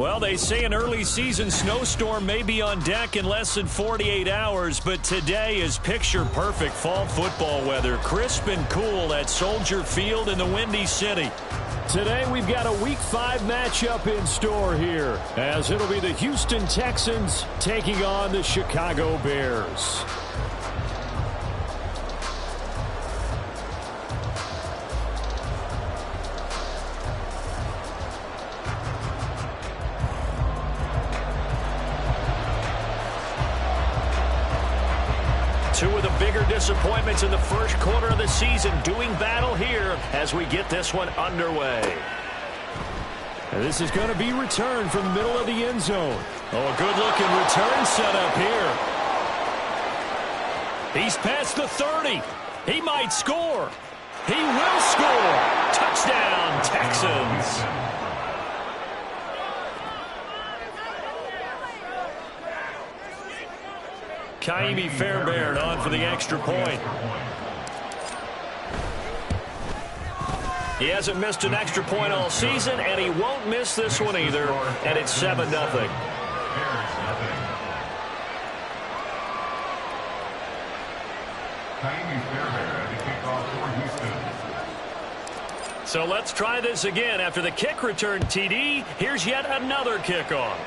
Well, they say an early season snowstorm may be on deck in less than 48 hours, but today is picture-perfect fall football weather. Crisp and cool at Soldier Field in the Windy City. Today we've got a Week 5 matchup in store here, as it'll be the Houston Texans taking on the Chicago Bears. Two of the bigger disappointments in the first quarter of the season doing battle here as we get this one underway. And this is going to be returned from the middle of the end zone. Oh, a good-looking return setup here. He's past the 30. He might score. He will score. Touchdown, Texans. Kaimi Fairbairn on for the extra point. He hasn't missed an extra point all season, and he won't miss this one either, and it's 7-0. So let's try this again. After the kick return TD, here's yet another kickoff.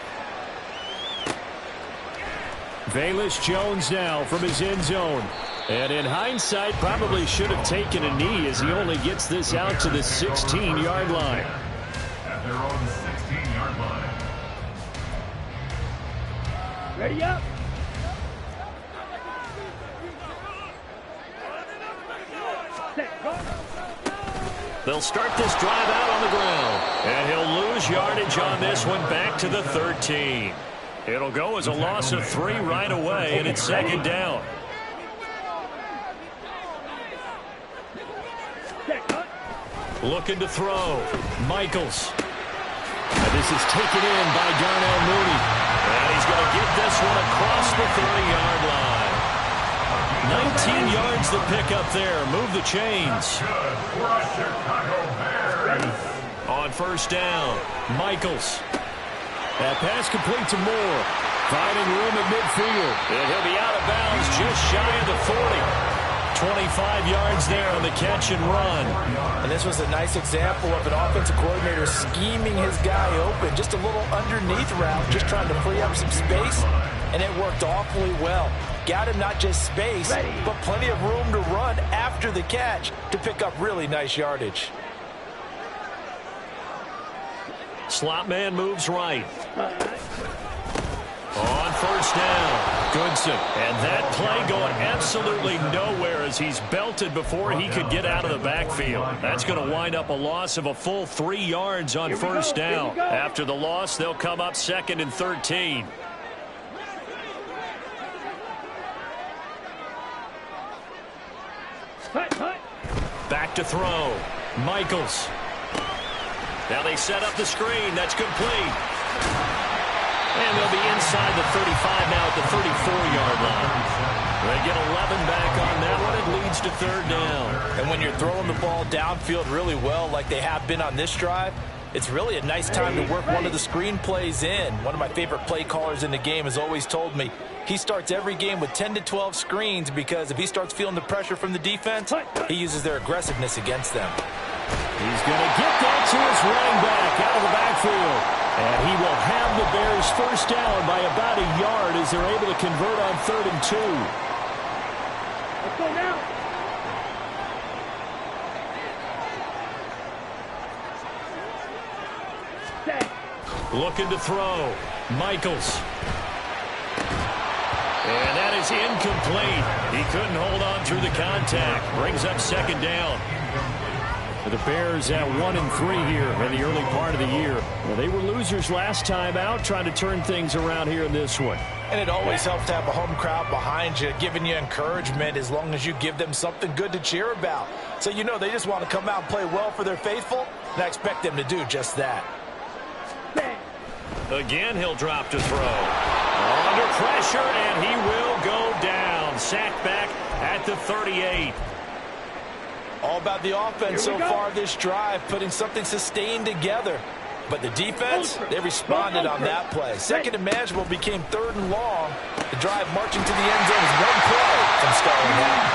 Velus Jones now from his end zone. And in hindsight, probably should have taken a knee as he only gets this out to the 16-yard line. At their own 16-yard line. Ready up. They'll start this drive out on the ground. And he'll lose yardage on this one back to the 13. It'll go as a loss of 3 right away, and it's second down. Looking to throw. Michaels. And this is taken in by Darnell Mooney. And he's going to get this one across the 30-yard line. 19 yards to pick up there. Move the chains. On first down, Michaels. That pass complete to Moore. Finding room at midfield. And he'll be out of bounds just shy of the 40. 25 yards there on the catch and run. And this was a nice example of an offensive coordinator scheming his guy open. Just a little underneath route, just trying to free up some space. And it worked awfully well. Got him not just space, but plenty of room to run after the catch to pick up really nice yardage. Slot man moves right. On first down, Goodson. And that play going absolutely nowhere as he's belted before he could get out of the backfield. That's going to wind up a loss of a full 3 yards on first down. After the loss, they'll come up 2nd and 13. Back to throw. Michaels. Now they set up the screen. That's complete. And they'll be inside the 35 now at the 34-yard line. They get 11 back on that one. It leads to 3rd down. And when you're throwing the ball downfield really well like they have been on this drive, it's really a nice time to work one of the screen plays in. One of my favorite play callers in the game has always told me he starts every game with 10 to 12 screens because if he starts feeling the pressure from the defense, he uses their aggressiveness against them. He's going to get that to his running back out of the backfield. And he will have the Bears first down by about a yard as they're able to convert on 3rd and 2. Let's go now. Looking to throw. Michaels. And that is incomplete. He couldn't hold on through the contact. Brings up 2nd down. The Bears at 1-3 here in the early part of the year. Well, they were losers last time out, trying to turn things around here in this one. And it always helps to have a home crowd behind you, giving you encouragement as long as you give them something good to cheer about. So you know they just want to come out and play well for their faithful, and I expect them to do just that. Again, he'll drop to throw. Under pressure, and he will go down. Sacked back at the 38. All about the offense so far this drive, putting something sustained together. But the defense, they responded on that play. Second and manageable became third and long. The drive marching to the end zone is one play from starting out.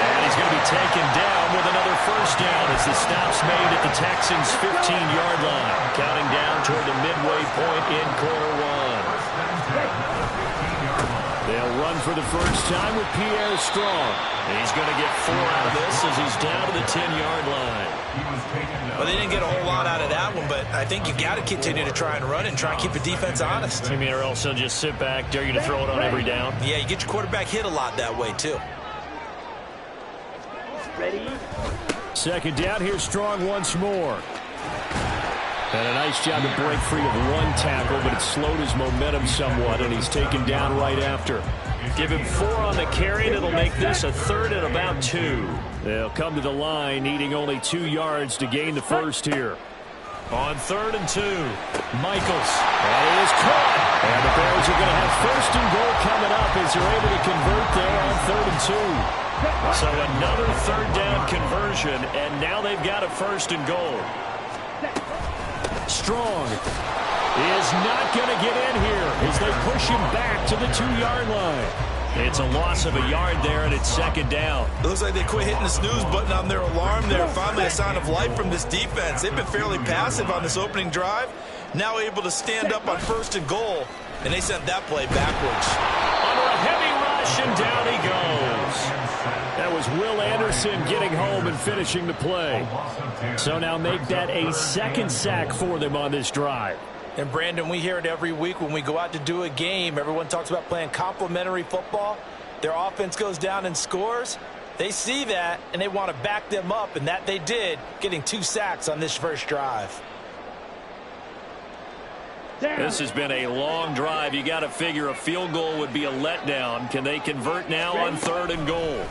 And he's going to be taken down with another first down as the stop's made at the Texans' 15-yard line. Counting down toward the midway point in quarter one. They'll run for the first time with Pierre Strong. He's going to get 4 out of this as he's down to the 10-yard line. Well, they didn't get a whole lot out of that one, but I think you've got to continue to try and run and try and keep the defense honest. I mean, or else they'll just sit back, dare you to throw it on every down. Yeah, you get your quarterback hit a lot that way, too. Ready? Second down, here's Strong once more. And a nice job to break free of one tackle, but it slowed his momentum somewhat, and he's taken down right after. Give him 4 on the carry, and it'll make this a third and about 2. They'll come to the line, needing only 2 yards to gain the first here. On 3rd and 2, Michaels. That is caught. And the Bears are going to have first and goal coming up as they're able to convert there on 3rd and 2. So another third down conversion, and now they've got a first and goal. Strong is not going to get in here as they push him back to the 2-yard line. It's a loss of a yard there, and it's second down. It looks like they quit hitting the snooze button on their alarm there. Finally a sign of life from this defense. They've been fairly passive on this opening drive. Now able to stand up on 1st and goal, and they sent that play backwards. Under a heavy rush, and down he goes. That was Will Anderson getting home and finishing the play. So now make that a second sack for them on this drive. And, Brandon, we hear it every week when we go out to do a game. Everyone talks about playing complementary football. Their offense goes down and scores. They see that, and they want to back them up, and that they did, getting 2 sacks on this first drive. This has been a long drive. You got to figure a field goal would be a letdown. Can they convert now on 3rd and goal?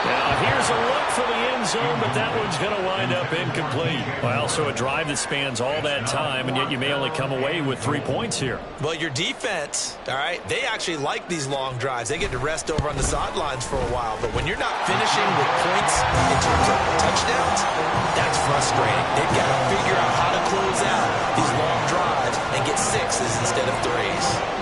Now here's a look for the end zone, but that one's going to wind up incomplete. Well, so a drive that spans all that time, and yet you may only come away with 3 points here. Well, your defense, all right, they actually like these long drives. They get to rest over on the sidelines for a while. But when you're not finishing with points in terms of touchdowns, that's frustrating. They've got to figure out how to close out these long drives and get 6s instead of 3s.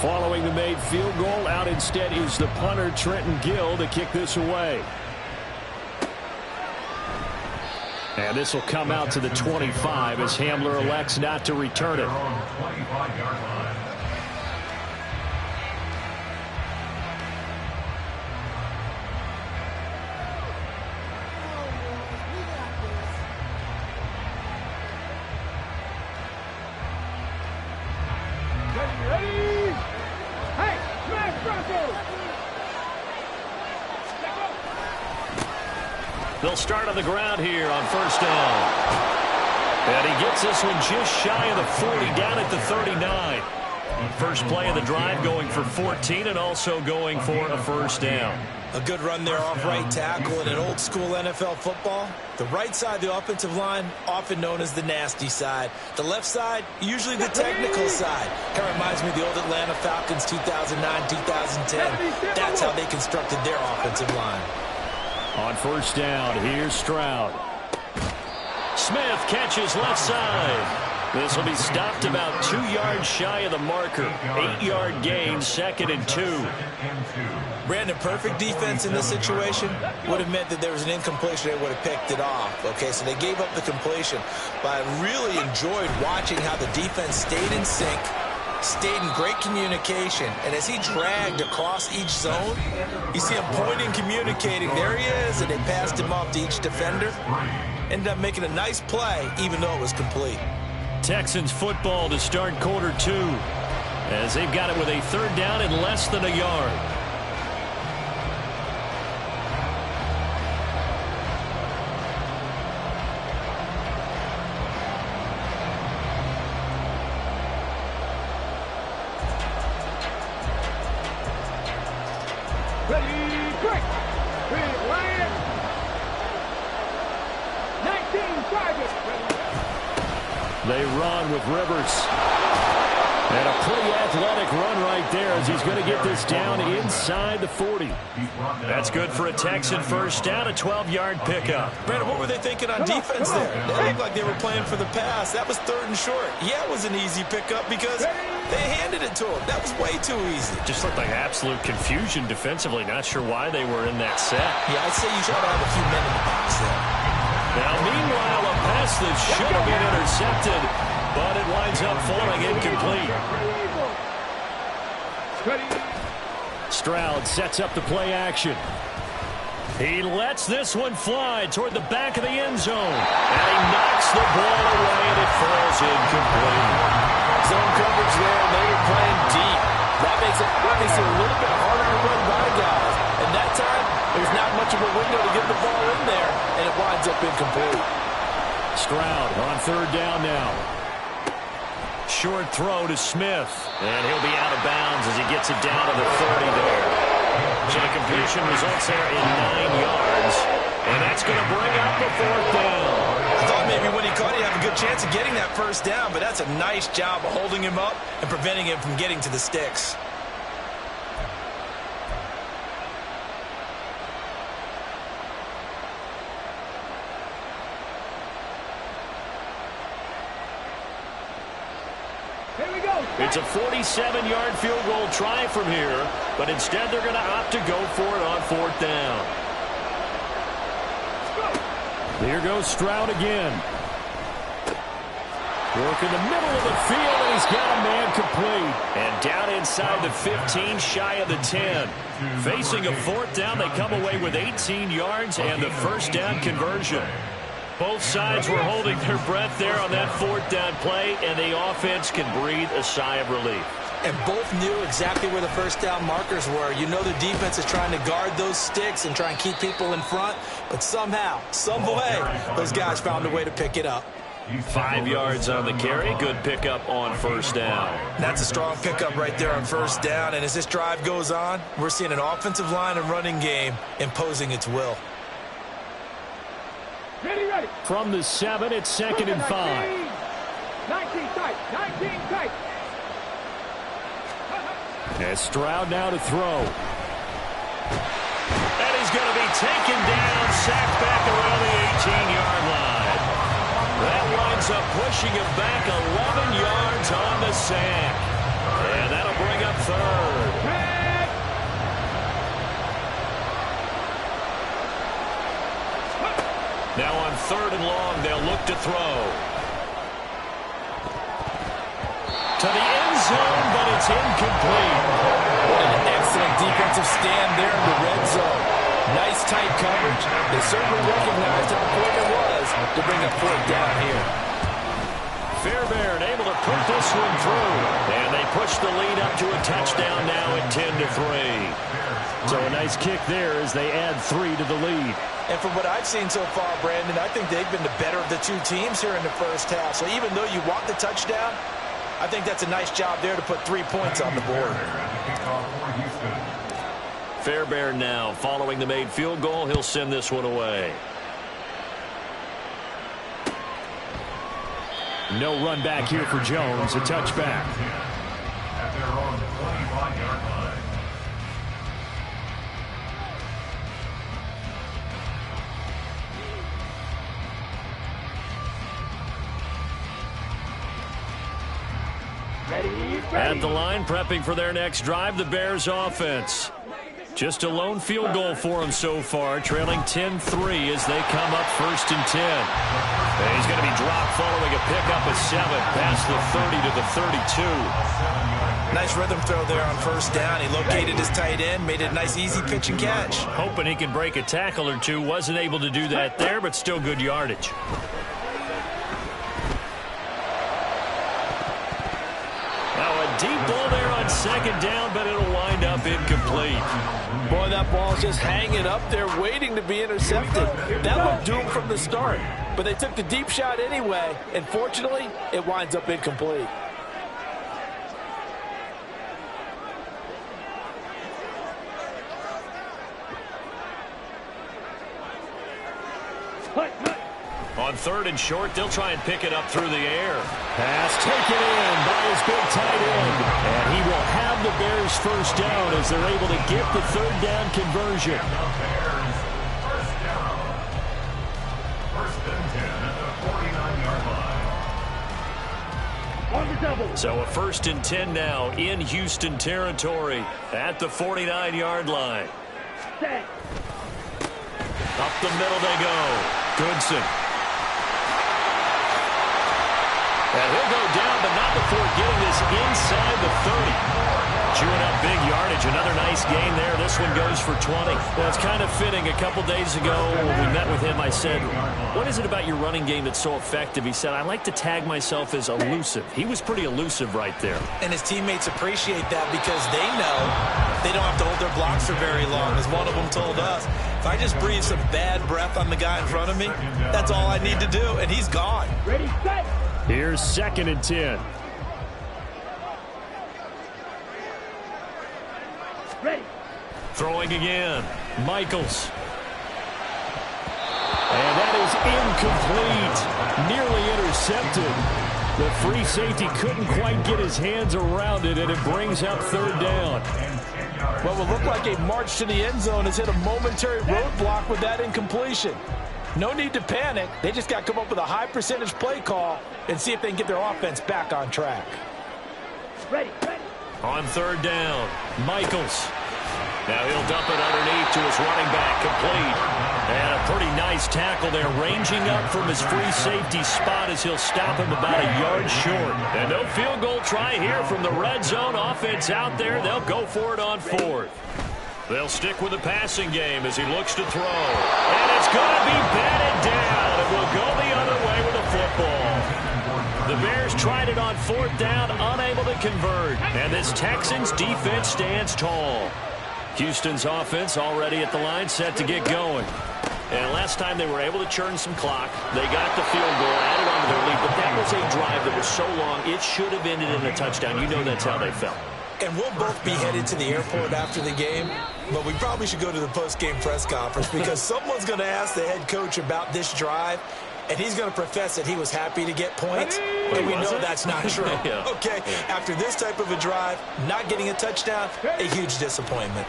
Following the made field goal, out instead is the punter, Trenton Gill, to kick this away. And this will come out to the 25 as Hamler elects not to return it. Ready? Hey, smash Broncos! They'll start on the ground here on first down. And he gets this one just shy of the 40, down at the 39. First play of the drive, going for 14 and also going for a first down. A good run there off right tackle in an old school NFL football. The right side of the offensive line, often known as the nasty side. The left side, usually the technical side. Kind of reminds me of the old Atlanta Falcons 2009, 2010. That's how they constructed their offensive line. On first down, here's Stroud. Smith catches left side. This will be stopped about 2 yards shy of the marker. 8-yard gain, 2nd and 2. Brandon, perfect defense in this situation would have meant that there was an incompletion. They would have picked it off. Okay, so they gave up the completion. But I really enjoyed watching how the defense stayed in sync, stayed in great communication. And as he dragged across each zone, you see him pointing, communicating. There he is, and they passed him off to each defender. Ended up making a nice play, even though it was complete. Texans football to start quarter 2 as they've got it with a third down and less than a yard. Ready, break. Ready, Ryan. 19 targets. They run with Rivers. And a pretty athletic run right there as he's going to get this down inside the 40. That's good for a Texan first down, a 12-yard pickup. Brandon, what were they thinking on defense there? They looked like they were playing for the pass. That was 3rd and short. Yeah, it was an easy pickup because they handed it to him. That was way too easy. Just looked like absolute confusion defensively. Not sure why they were in that set. Yeah, I'd say you try to have a few men in the box there. Now, meanwhile, a pass that should have been intercepted, but it winds up falling incomplete. Stroud sets up the play action. He lets this one fly toward the back of the end zone. And he knocks the ball away, and it falls incomplete. Zone coverage there, and they were playing deep. That makes it obviously a little bit harder to run by guys. And that time, there's not much of a window to get the ball in there, and it winds up incomplete. Stroud on 3rd down now. Short throw to Smith. And he'll be out of bounds as he gets it down to the 30 there. So the completion results there in 9 yards. And that's going to bring up the 4th down. I thought maybe when he caught it, he'd have a good chance of getting that first down, but that's a nice job of holding him up and preventing him from getting to the sticks. It's a 47-yard field goal try from here, but instead they're going to opt to go for it on 4th down. Here goes Stroud again. Work in the middle of the field, and he's got a man complete. And down inside the 15, shy of the 10. Facing a 4th down, they come away with 18 yards and the first down conversion. Both sides were holding their breath there on that 4th down play, and the offense can breathe a sigh of relief. And both knew exactly where the first down markers were. You know the defense is trying to guard those sticks and try and keep people in front, but somehow, some way, those guys found a way to pick it up. 5 yards on the carry. Good pickup on first down. That's a strong pickup right there on first down, and as this drive goes on, we're seeing an offensive line and running game imposing its will. Ready. From the 7, it's 2nd and 5. 19 tight. 19 tight. And Stroud now to throw. And he's going to be taken down, sacked back around the 18-yard line. That winds up pushing him back 11 yards on the sack. And that'll bring up 3rd. Now on 3rd and long, they'll look to throw. To the end zone, but it's incomplete. What an excellent defensive stand there in the red zone. Nice tight coverage. They certainly recognized how important it was to bring a 4th down here. Fairbairn able to put this one through. And they push the lead up to a touchdown now at 10-3. So a nice kick there as they add 3 to the lead. And from what I've seen so far, Brandon, I think they've been the better of the two teams here in the first half. So even though you want the touchdown, I think that's a nice job there to put 3 points on the board. Fairbairn now following the made field goal. He'll send this one away. No run back here for Jones. A touchback. At their own 25-yard line. At the line, prepping for their next drive, the Bears offense. Just a lone field goal for them so far, trailing 10-3 as they come up 1st and 10. And he's going to be dropped following a pickup of 7 past the 30 to the 32. Nice rhythm throw there on first down. He located his tight end, made it a nice easy pitch and catch. Hoping he can break a tackle or two. Wasn't able to do that there, but still good yardage. Deep ball there on 2nd down, but it'll wind up incomplete. Boy, that ball's just hanging up there waiting to be intercepted. That looked doomed from the start, but they took the deep shot anyway, and fortunately, it winds up incomplete. On 3rd and short, they'll try and pick it up through the air. Pass taken in by his big tight end. And he will have the Bears first down as they're able to get the 3rd down conversion. First down. First and 10 at the 49-yard line. So a 1st and 10 now in Houston territory at the 49-yard line. Up the middle they go. Goodson. And he'll go down, but not before getting this inside the 30. Chewing up big yardage. Another nice gain there. This one goes for 20. Well, it's kind of fitting. A couple days ago when we met with him, I said, what is it about your running game that's so effective? He said, I like to tag myself as elusive. He was pretty elusive right there. And his teammates appreciate that because they know they don't have to hold their blocks for very long, as one of them told us. If I just breathe some bad breath on the guy in front of me, that's all I need to do, and he's gone. Ready, set. Here's 2nd and 10. Ready. Throwing again. Michaels. And that is incomplete. Nearly intercepted. The free safety couldn't quite get his hands around it, and it brings up 3rd down. What will look like a march to the end zone has hit a momentary roadblock with that incompletion. No need to panic. They just got to come up with a high percentage play call and see if they can get their offense back on track. Ready. On 3rd down, Michaels. Now he'll dump it underneath to his running back, complete. And a pretty nice tackle there, ranging up from his free safety spot as he'll stop him about a yard short. And no field goal try here from the red zone. Offense out there. They'll go for it on 4th. They'll stick with the passing game as he looks to throw. And it's going to be batted down. It will go the other way with the football. The Bears tried it on 4th down, unable to convert. And this Texans defense stands tall. Houston's offense already at the line, set to get going. And last time they were able to churn some clock. They got the field goal, added on to their lead, but that was a drive that was so long, it should have ended in a touchdown. You know that's how they felt. And we'll both be headed to the airport after the game, but we probably should go to the post-game press conference because someone's going to ask the head coach about this drive, and he's going to profess that he was happy to get points, and we know that's not true. Yeah. Okay, after this type of a drive, not getting a touchdown, a huge disappointment.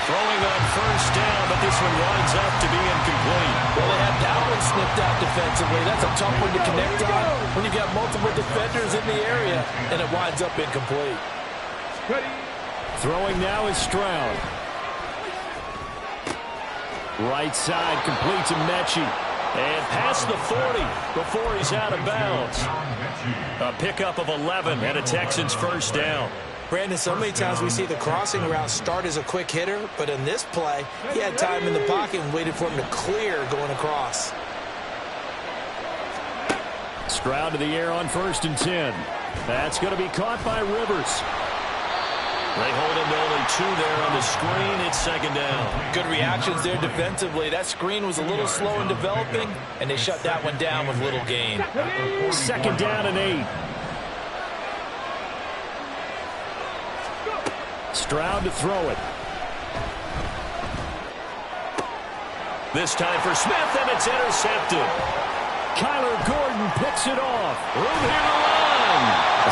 Throwing on 1st down, but this one winds up to be incomplete. Well, they had that one snipped out defensively. That's a tough one to connect on when you've got multiple defenders in the area, and it winds up incomplete. Throwing now is Stroud. Right side completes to Mechie. And past the 40 before he's out of bounds. A pickup of 11 and a Texans 1st down. Brandon, so many times we see the crossing route start as a quick hitter, but in this play, he had time in the pocket and waited for him to clear going across. Stroud to the air on 1st and 10. That's going to be caught by Rivers. They hold him to only 2 there on the screen. It's 2nd down. Good reactions there defensively. That screen was a little slow in developing, and they shut that one down with little gain. 2nd down and 8. Stroud to throw it. This time for Smith, and it's intercepted. Kyler Gordon picks it off. Room here to run.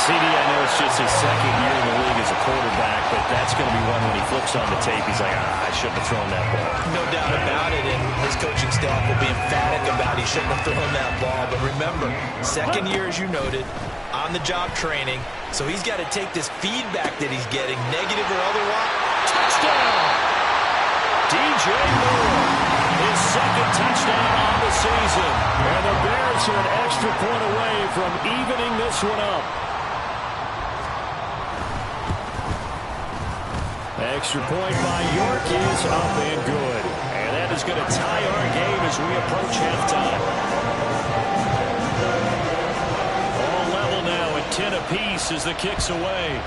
CD, I know it's just his 2nd year in the league as a quarterback, but that's going to be one when he flips on the tape. He's like, I shouldn't have thrown that ball. No doubt about it, and his coaching staff will be emphatic about he shouldn't have thrown that ball. But remember, 2nd year, as you noted, on-the-job training, so he's got to take this feedback that he's getting, negative or otherwise. Touchdown! DJ Moore, his 2nd touchdown on the season. And the Bears are an extra point away from evening this one up. Extra point by York is up and good. And that is going to tie our game as we approach halftime. All level now at 10 apiece as the kick's away.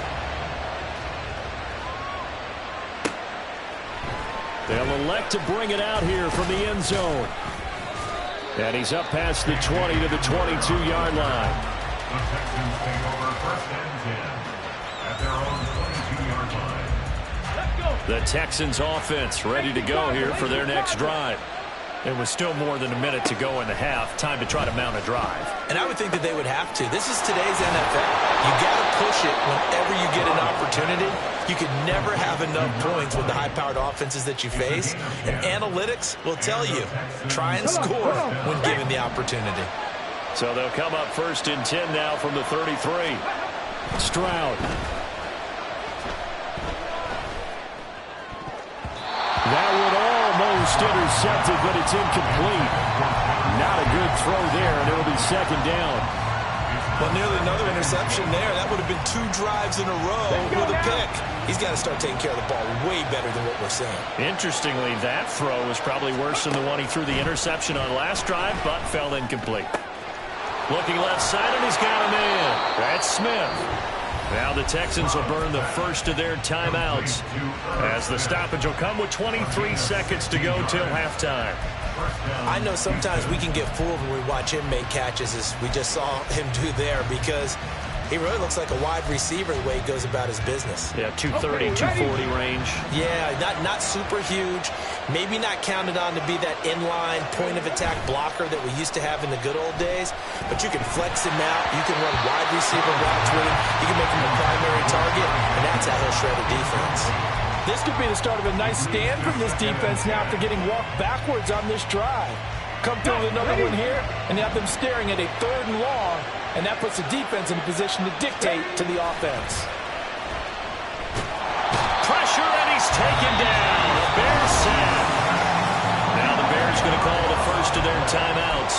They'll elect to bring it out here from the end zone. And he's up past the 20 to the 22-yard line. The Texans take over 1st and 10 at their own 22-yard line. The Texans offense ready to go here for their next drive. There was still more than a minute to go in the half. Time to try to mount a drive. And I would think that they would have to. This is today's NFL. You got to push it whenever you get an opportunity. You can never have enough points with the high-powered offenses that you face. And analytics will tell you, try and score when given the opportunity. So they'll come up 1st and 10 now from the 33. Stroud. That would almost intercepted, but it's incomplete. Not a good throw there, and it'll be 2nd down. Well, nearly another interception there. That would have been 2 drives in a row with a pick. He's got to start taking care of the ball way better than what we're seeing. Interestingly, that throw was probably worse than the one he threw the interception on last drive, but fell incomplete. Looking left side, and he's got him in. That's Smith. Now the Texans will burn the first of their timeouts as the stoppage will come with 23 seconds to go till halftime. I know sometimes we can get fooled when we watch him make catches, as we just saw him do there, because he really looks like a wide receiver the way he goes about his business. Yeah, 230, 240 range. Yeah, not super huge. Maybe not counted on to be that inline point-of-attack blocker that we used to have in the good old days, but you can flex him out. You can run wide receiver routes with him. You can make him a primary target, and that's how he'll shred a defense. This could be the start of a nice stand from this defense now after getting walked backwards on this drive. Come through with another one here, and have them staring at a 3rd and long, and that puts the defense in a position to dictate to the offense. Pressure, and he's taken down. The Bears sack. Now the Bears going to call the first of their timeouts.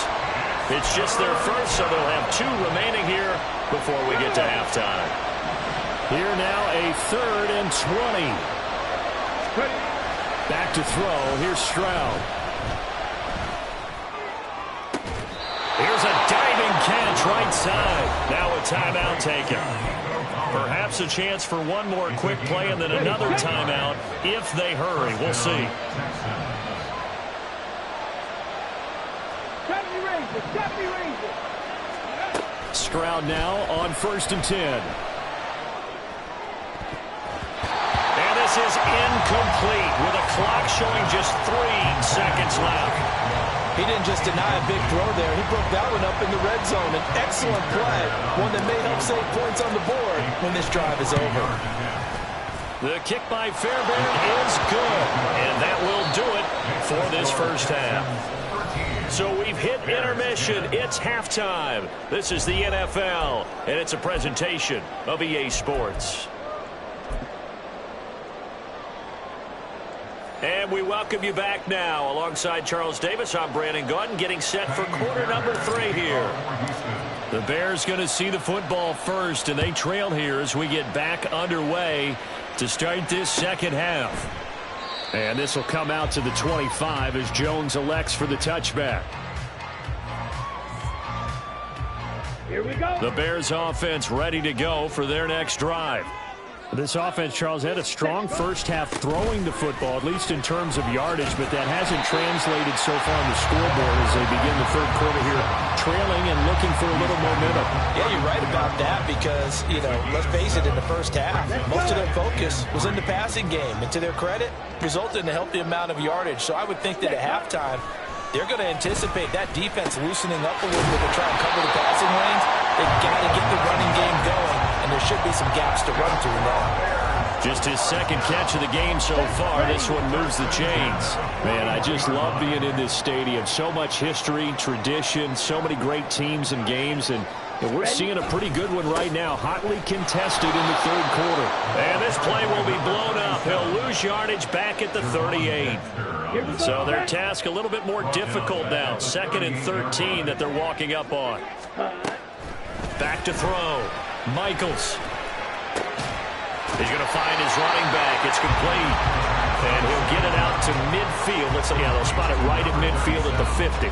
It's just their first, so they'll have 2 remaining here before we get to halftime. Here now a 3rd and 20. Back to throw. Here's Stroud. Here's a diving catch right side. Now a timeout taken. Perhaps a chance for one more quick play and then another timeout if they hurry. We'll see. Stroud now on 1st and 10. And this is incomplete with a clock showing just 3 seconds left. He didn't just deny a big throw there. He broke that one up in the red zone. An excellent play, one that may help save points on the board when this drive is over. The kick by Fairbairn is good, and that will do it for this first half. So we've hit intermission. It's halftime. This is the NFL, and it's a presentation of EA Sports. And we welcome you back now. Alongside Charles Davis, I'm Brandon Gaudin, getting set for quarter number 3 here. The Bears going to see the football first, and they trail here as we get back underway to start this second half. And this will come out to the 25 as Jones elects for the touchback. Here we go. The Bears offense ready to go for their next drive. This offense, Charles, had a strong first half throwing the football, at least in terms of yardage, but that hasn't translated so far on the scoreboard as they begin the 3rd quarter here, trailing and looking for a little momentum. Yeah, you're right about that because, let's face it, in the first half, most of their focus was in the passing game. And to their credit, resulted in a healthy amount of yardage. So I would think that at halftime, they're going to anticipate that defense loosening up a little bit to try and cover the passing lanes. They've got to get the running game going, and there should be some gaps to run through now. Just his 2nd catch of the game so far. This one moves the chains. Man, I just love being in this stadium. So much history, tradition, so many great teams and games, and we're seeing a pretty good one right now, hotly contested in the 3rd quarter. And this play will be blown up. He'll lose yardage back at the 38. So their task a little bit more difficult now. 2nd and 13 that they're walking up on. Back to throw. Michaels. He's going to find his running back. It's complete. And he'll get it out to midfield. They'll spot it right at midfield at the 50.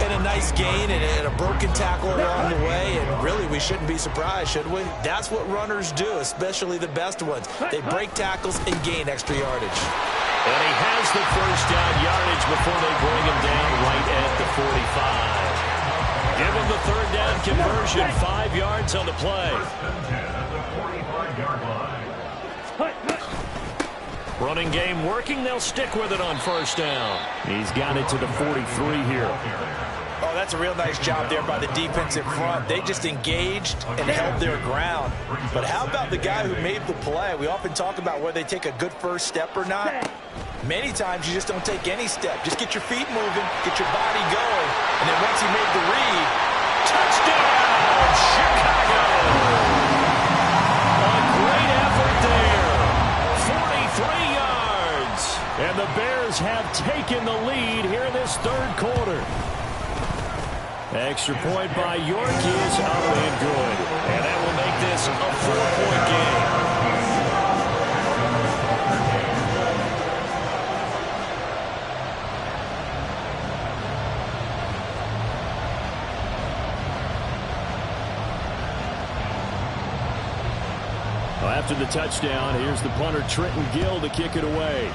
And a nice gain and a broken tackle along the way, and really we shouldn't be surprised, should we? That's what runners do, especially the best ones. They break tackles and gain extra yardage. And he has the first down yardage before they bring him down right at the 45. Give him the 3rd down conversion, 5 yards on the play. Running game working. They'll stick with it on first down. He's got it to the 43 here. Oh, that's a real nice job there by the defensive front. They just engaged and held their ground. But how about the guy who made the play? We often talk about whether they take a good first step or not. Many times you just don't take any step. Just get your feet moving, get your body going, and then once he made the read, touchdown, Chicago! A great effort there. 43 yards. And the Bears have taken the lead here in this third quarter. Extra point by York is up and good. And that will make this a 4-point game. Well, after the touchdown, here's the punter Trenton Gill to kick it away.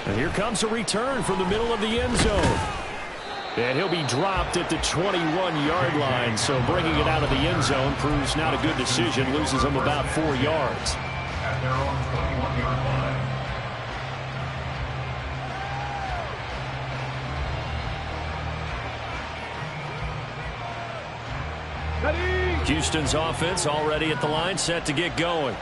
And here comes a return from the middle of the end zone. And he'll be dropped at the 21-yard line. So bringing it out of the end zone proves not a good decision. Loses him about 4 yards. At their own 21-yard line. Houston's offense already at the line, set to get going.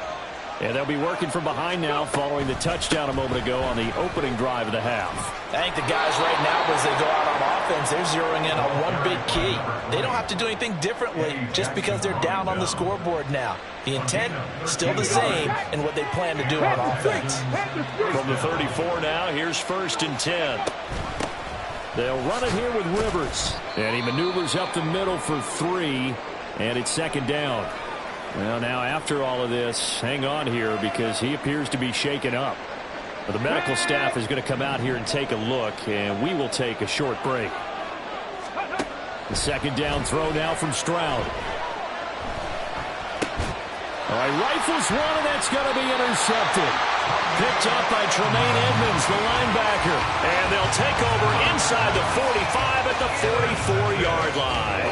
And they'll be working from behind now following the touchdown a moment ago on the opening drive of the half. I think the guys right now, as they go out on offense, they're zeroing in on one big key. They don't have to do anything differently just because they're down on the scoreboard now. The intent still the same in what they plan to do on offense. From the 34 now, here's 1st and 10. They'll run it here with Rivers. And he maneuvers up the middle for 3, and it's 2nd down. Well, now after all of this, hang on here because he appears to be shaken up. The medical staff is going to come out here and take a look, and we will take a short break. The 2nd down throw now from Stroud. All right, rifles one, and that's going to be intercepted. Picked up by Tremaine Edmonds, the linebacker. And they'll take over inside the 45 at the 44-yard line.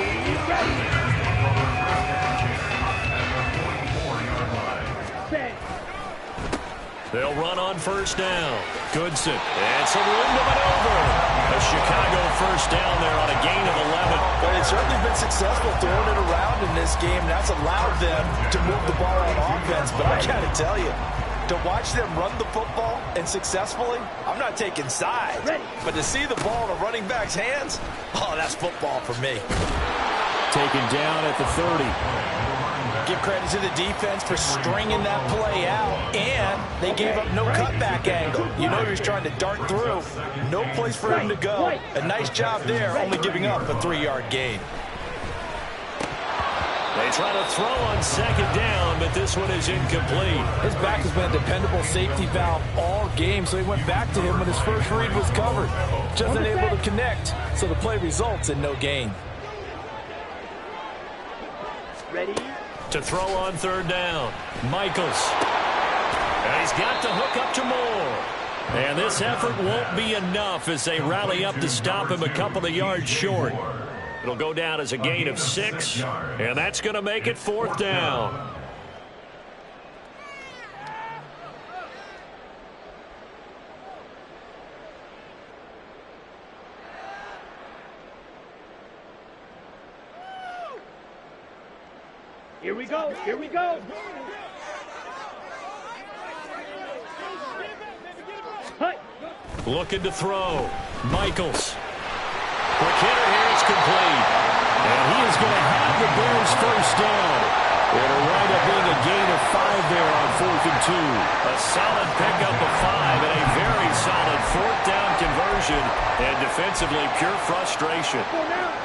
They'll run on 1st down. Goodson. And some room to maneuver. A Chicago 1st down there on a gain of 11. But it's certainly been successful throwing it around in this game. That's allowed them to move the ball on offense. But I got to tell you, to watch them run the football and successfully, I'm not taking sides. But to see the ball in a running back's hands, oh, that's football for me. Taken down at the 30. Give credit to the defense for stringing that play out, and they gave up no cutback angle. You know he was trying to dart through. No place for him to go. A nice job there, only giving up a 3-yard gain. They try to throw on 2nd down, but this one is incomplete. His back has been a dependable safety valve all game, so he went back to him when his first read was covered. Just unable to connect, so the play results in no gain. Ready? To throw on 3rd down, Michaels. And he's got the hook up to Moore. And this effort won't be enough as they rally up to stop him a couple of yards short. It'll go down as a gain of 6, and that's going to make it 4th down. Here we go. Here we go. Looking to throw. Michaels. Quick hitter here. It's complete. And he is going to have the Bears 1st down. It'll wind up being a gain of 5 there on 4th and 2. A solid pickup of 5 and a very solid 4th down conversion. And defensively, pure frustration.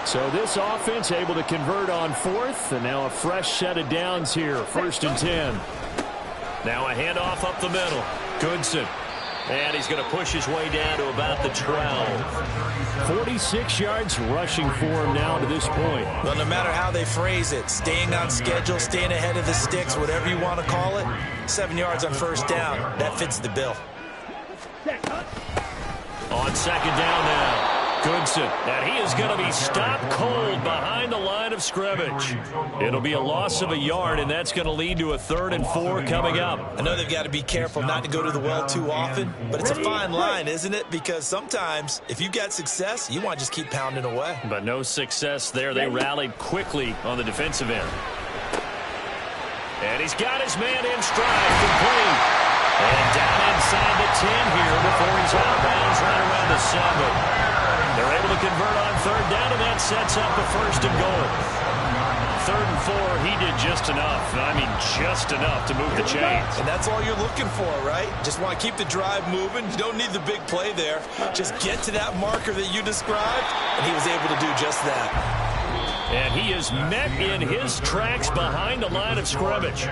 So this offense able to convert on 4th, and now a fresh set of downs here, 1st and 10. Now a handoff up the middle. Goodson. And he's going to push his way down to about the 12. 46 yards rushing for him now to this point. Well, no matter how they phrase it, staying on schedule, staying ahead of the sticks, whatever you want to call it, 7 yards on 1st down, that fits the bill. On 2nd down now. Goodson, and he is going to be stopped cold behind the line of scrimmage. It'll be a loss of a yard, and that's going to lead to a 3rd and 4 coming up. I know they've got to be careful not to go to the well too often, but it's a fine line, isn't it? Because sometimes if you got success, you want to just keep pounding away. But no success there. They rallied quickly on the defensive end. And he's got his man in stride, complete. And down inside the 10 here before he's out of bounds right around the 7. They're able to convert on 3rd down, and that sets up a 1st and goal. 3rd and 4, he did just enough. I mean, just enough to move the chains. And that's all you're looking for, right? Just want to keep the drive moving. You don't need the big play there. Just get to that marker that you described, and he was able to do just that. And he is met in his tracks behind the line of scrimmage.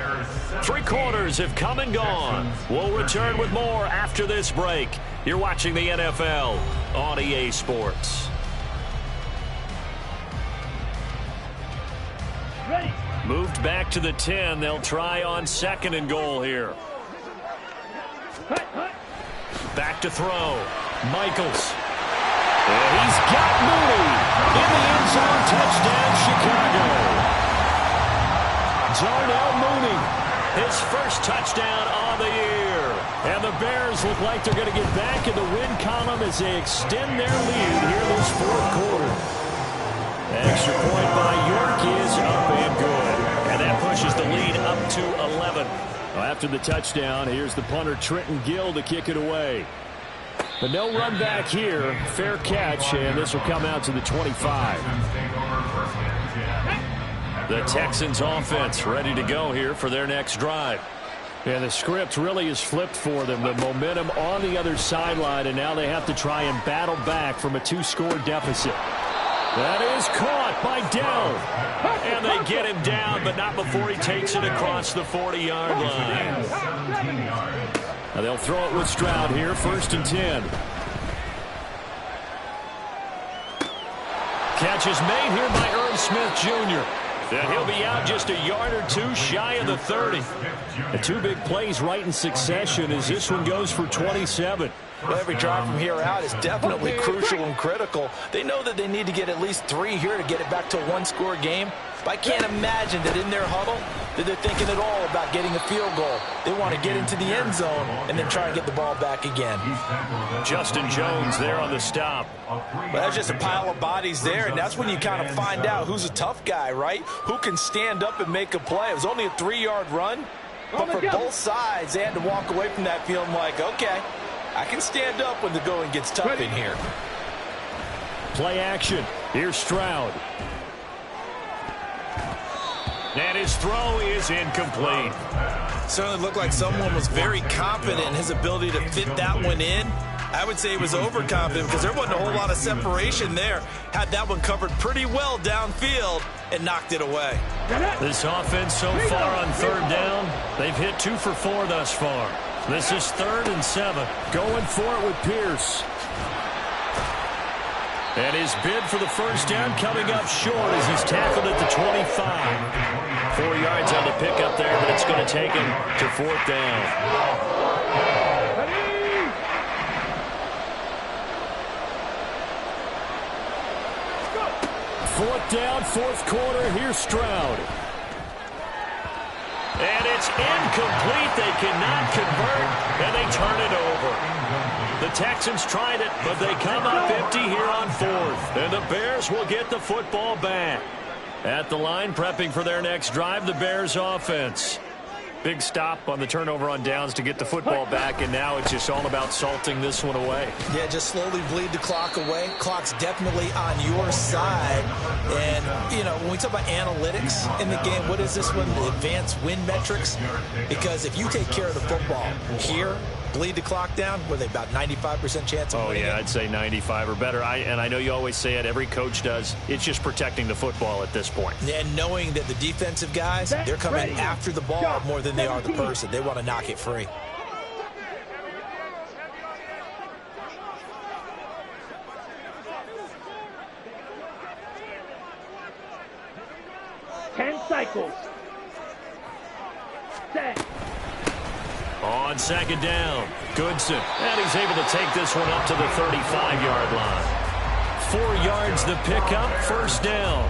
3 quarters have come and gone. We'll return with more after this break. You're watching the NFL on EA Sports. Ready. Moved back to the 10. They'll try on 2nd and goal here. Back to throw. Michaels. And he's got Mooney in the end zone. Touchdown, Chicago. Darnell Mooney, his first touchdown on the year. And the Bears look like they're going to get back in the win column as they extend their lead here this 4th quarter. Extra point by York is up and good. And that pushes the lead up to 11. Well, after the touchdown, here's the punter Trenton Gill to kick it away. But no run back here. Fair catch, and this will come out to the 25. The Texans offense ready to go here for their next drive. And the script really is flipped for them. The momentum on the other sideline, and now they have to try and battle back from a 2-score deficit. That is caught by Dell. And they get him down, but not before he takes it across the 40-yard line. Now they'll throw it with Stroud here, 1st and 10. Catch is made here by Irv Smith Jr. And he'll be out just a yard or 2 shy of the 30. The 2 big plays right in succession as this one goes for 27. Well, every drive from here out is definitely crucial and critical. They know that they need to get at least 3 here to get it back to a 1-score game. But I can't imagine that in their huddle that they're thinking at all about getting a field goal. They want to get into the end zone and then try and get the ball back again. Justin Jones there on the stop. Well, that's just a pile of bodies there, and that's when you kind of find out who's a tough guy, right? Who can stand up and make a play. It was only a 3-yard run, but for both sides, they had to walk away from that feeling like, okay, I can stand up when the going gets tough in here. Play action. Here's Stroud. And his throw is incomplete. Certainly looked like someone was very confident in his ability to fit that one in. I would say he was overconfident because there wasn't a whole lot of separation there. Had that one covered pretty well downfield and knocked it away. This offense so far on 3rd down, they've hit 2 for 4 thus far. This is 3rd and 7. Going for it with Pierce. And his bid for the first down coming up short as he's tackled at the 25. 4 yards on the pickup there, but it's going to take him to 4th down. Fourth down, 4th quarter. Here's Stroud. And it's incomplete. They cannot convert, and they turn it over. The Texans tried it, but they come up empty here on 4th. And the Bears will get the football back. At the line, prepping for their next drive, the Bears offense. Big stop on the turnover on downs to get the football back, and now it's just all about salting this one away. Yeah, just slowly bleed the clock away. Clock's definitely on your side. And, you know, when we talk about analytics in the game, what is this one? The advanced win metrics? Because if you take care of the football here, bleed the clock down, were they about 95% chance of winning? Oh, yeah, it? I'd say 95 or better. And I know you always say it, every coach does. It's just protecting the football at this point. And knowing that the defensive guys, they're coming after the ball more than they are the person. They want to knock it free. Cycles. Set. On 2nd down, Goodson. And he's able to take this one up to the 35-yard line. 4 yards the pickup, first down.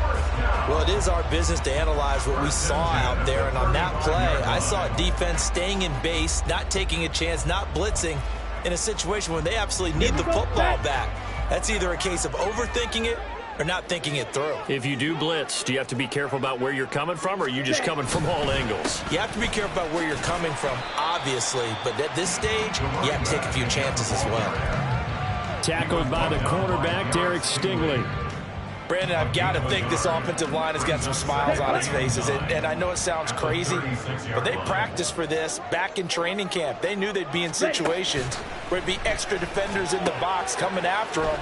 Well, it is our business to analyze what we saw out there, and on that play, I saw a defense staying in base, not taking a chance, not blitzing in a situation when they absolutely need the football back. That's either a case of overthinking it or not thinking it through. If you do blitz, do you have to be careful about where you're coming from, or are you just coming from all angles? You have to be careful about where you're coming from, obviously, but at this stage, you have to take a few chances as well. Tackled by the cornerback, Derek Stingley. Brandon, I've got to think this offensive line has got some smiles on its faces. And I know it sounds crazy, but they practiced for this back in training camp. They knew they'd be in situations where it'd be extra defenders in the box coming after them,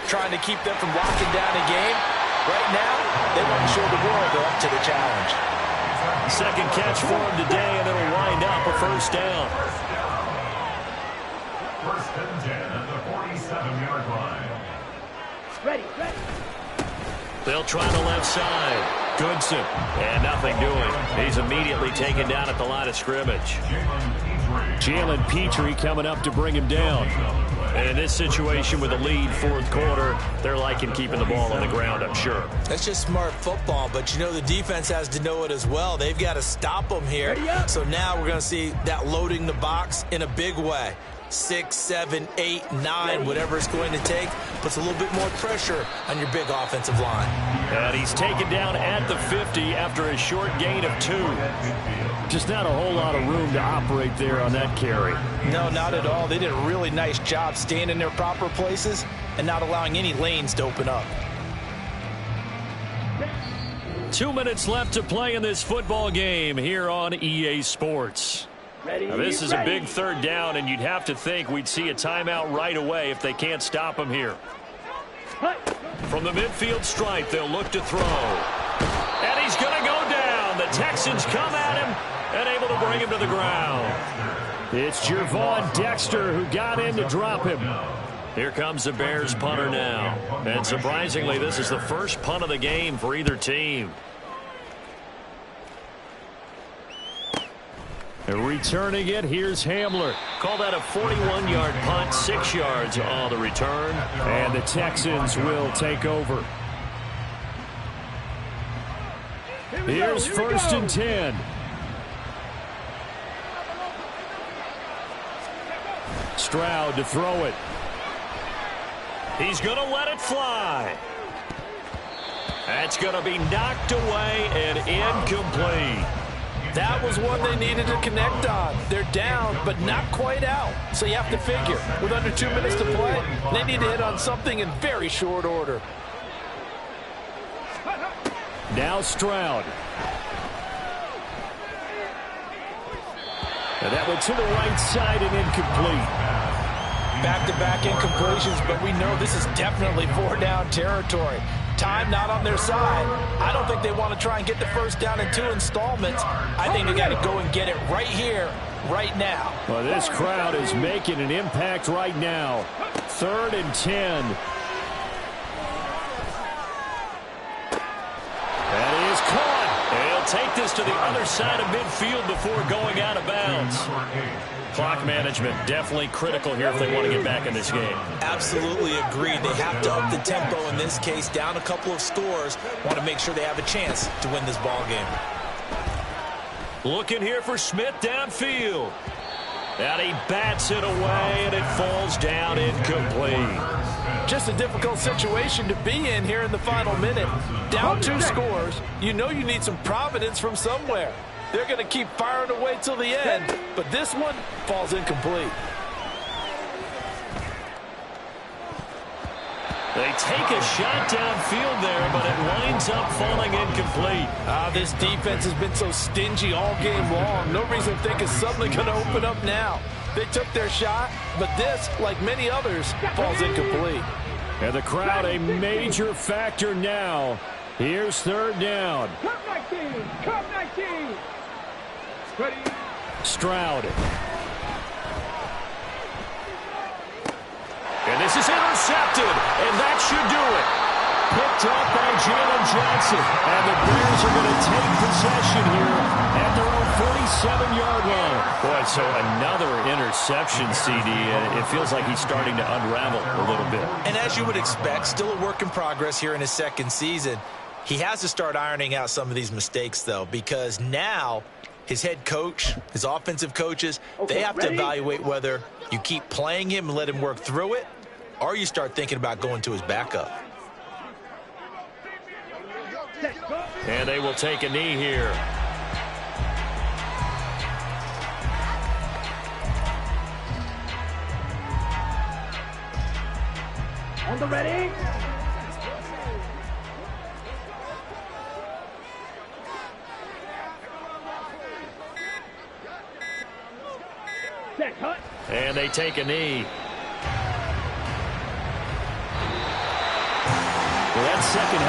trying to keep them from locking down a game. Right now, they want to show the world they're up to the challenge. Second catch for him today, and it'll wind up a first down. First and 10 at the 47-yard line. Ready. They'll try the left side. Goodson. And nothing doing. He's immediately taken down at the line of scrimmage. Jalen Petrie coming up to bring him down. And in this situation with a lead, fourth quarter, they're liking keeping the ball on the ground, I'm sure. That's just smart football, but you know the defense has to know it as well. They've got to stop them here. So now we're going to see that loading the box in a big way. 6, 7, 8, 9, whatever it's going to take, puts a little bit more pressure on your big offensive line. And he's taken down at the 50 after a short gain of 2. Just not a whole lot of room to operate there on that carry. No, not at all. They did a really nice job staying in their proper places and not allowing any lanes to open up. 2 minutes left to play in this football game here on EA Sports. Now, this is a big third down, and you'd have to think we'd see a timeout right away if they can't stop him here. From the midfield stripe, they'll look to throw. And he's going to go down. The Texans come at him and able to bring him to the ground. It's Jervon Dexter who got in to drop him. Here comes the Bears punter now. And surprisingly, this is the first punt of the game for either team. And returning it, here's Hamler. Call that a 41-yard punt, 6 yards on the return. And the Texans will take over. Here's first and 10. Stroud to throw it. He's going to let it fly. That's going to be knocked away and incomplete. That was one they needed to connect on. They're down, but not quite out. So you have to figure, with under 2 minutes to play, they need to hit on something in very short order. Now Stroud. And that went to the right side and incomplete. Back-to-back incompletions, but we know this is definitely 4-down territory. Time not on their side. I don't think they want to try and get the first down in 2 installments. I think they got to go and get it right here, right now. Well, this crowd is making an impact right now. 3rd and 10. That is caught. They'll take this to the other side of midfield before going out of bounds. Clock management definitely critical here if they want to get back in this game. Absolutely agreed. They have to up the tempo in this case, down a couple of scores. Want to make sure they have a chance to win this ball game. Looking here for Smith downfield. And he bats it away, and it falls down incomplete. Just a difficult situation to be in here in the final minute. Down 2 scores. You know you need some providence from somewhere. They're going to keep firing away till the end, but this one falls incomplete. They take a shot downfield there, but it winds up falling incomplete. This defense has been so stingy all game long. No reason to think it's suddenly going to open up now. They took their shot, but this, like many others, falls incomplete. And the crowd a major factor now. Here's 3rd down. Come 19! Come 19! Ready? Stroud. And this is intercepted, and that should do it. Picked up by Jalen Johnson. And the Bears are going to take possession here at their own 47-yard line. Boy, so another interception, CD, and it feels like he's starting to unravel a little bit. And as you would expect, still a work in progress here in his second season. He has to start ironing out some of these mistakes, though, because now his head coach, his offensive coaches, they have to evaluate whether you keep playing him and let him work through it, or you start thinking about going to his backup. And they will take a knee here. On the ready. Set, cut. And they take a knee. Well, that second half